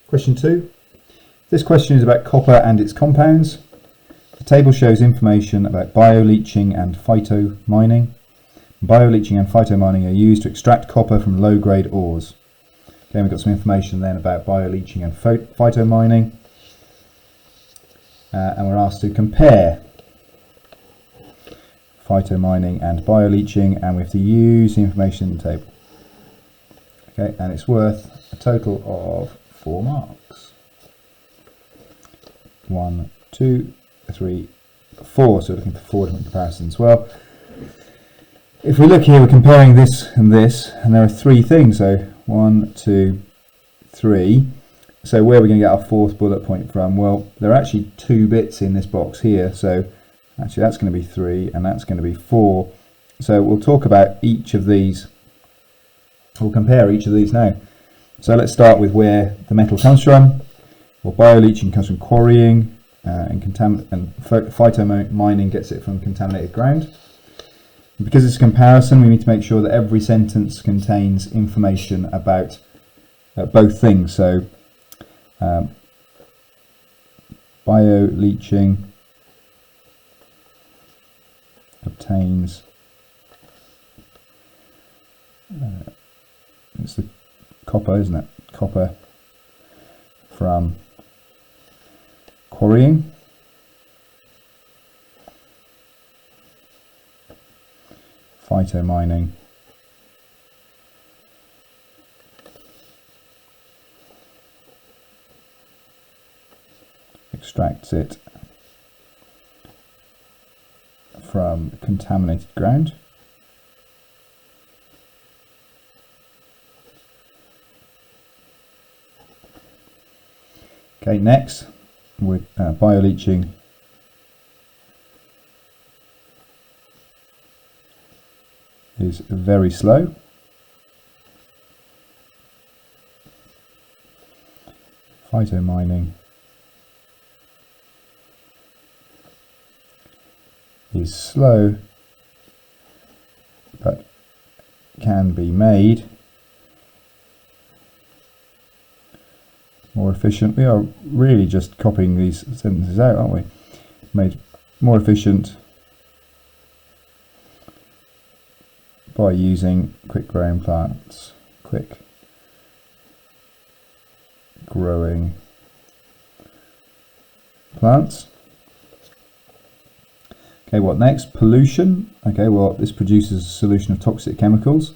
Question 2. This question is about copper and its compounds. The table shows information about bioleaching and phytomining. Bioleaching and phytomining are used to extract copper from low-grade ores. Okay, we've got some information then about bioleaching and phytomining. And we're asked to compare phytomining and bioleaching, and we have to use the information in the table. Okay, and it's worth a total of 4 marks. 1, 2, 3, 4. So we're looking for 4 different comparisons. Well, if we look here, we're comparing this, and there are 3 things. So 1, 2, 3. So where are we going to get our 4th bullet point from? Well, there are actually 2 bits in this box here. So actually that's going to be 3 and that's going to be 4. So we'll talk about each of these. We'll compare each of these now. So let's start with where the metal comes from. Well, bioleaching comes from quarrying, and phytomining gets it from contaminated ground. And because it's a comparison, we need to make sure that every sentence contains information about both things. So bioleaching obtains it's the copper, isn't it? Copper from quarrying. Phytomining extracts it from contaminated ground. Okay, next with bioleaching is very slow. Phytomining is slow but can be made more efficient. We are really just copying these sentences out, aren't we? Made more efficient by using quick growing plants. Quick growing plants. Okay, what next? Pollution. Okay, well, this produces a solution of toxic chemicals.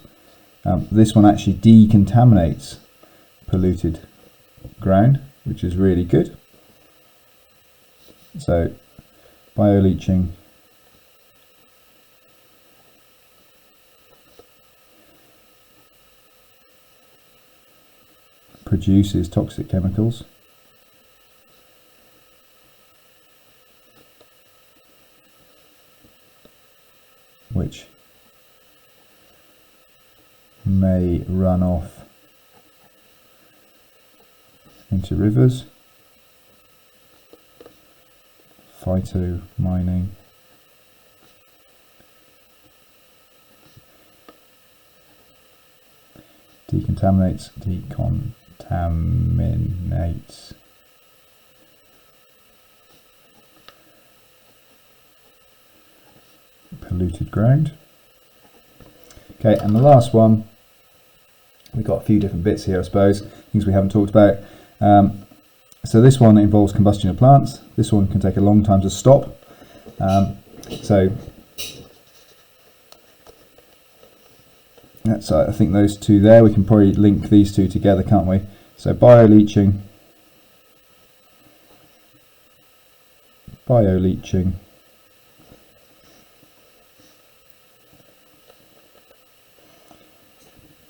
This one actually decontaminates polluted ground, which is really good. So bioleaching produces toxic chemicals which may run off into rivers. Phytomining decontaminates polluted ground. Okay, and the last one, we've got a few different bits here, I suppose, things we haven't talked about. So this one involves combustion of plants. This one can take a long time to stop. So that's, I think those two there, we can probably link these two together, can't we? So bioleaching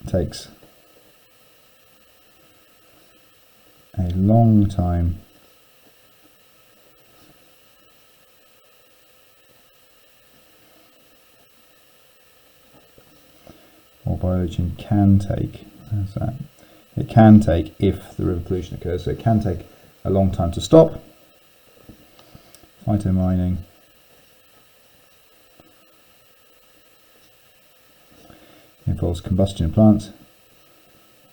takes a long time or bioleaching can take, how's that? It can take if the river pollution occurs, so it can take a long time to stop. Phytomining involves combustion of plants,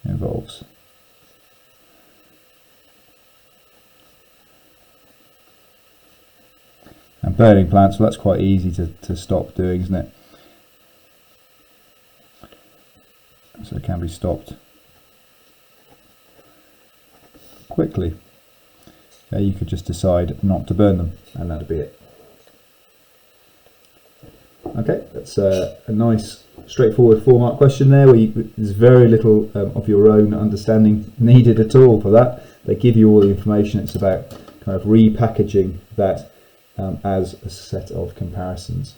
involves And burning plants, well, that's quite easy to stop doing, isn't it? So it can be stopped quickly. Okay, you could just decide not to burn them, and that'd be it. Okay, that's a nice straightforward 4-mark question there, where there's very little of your own understanding needed at all for that. They give you all the information. It's about kind of repackaging that as a set of comparisons.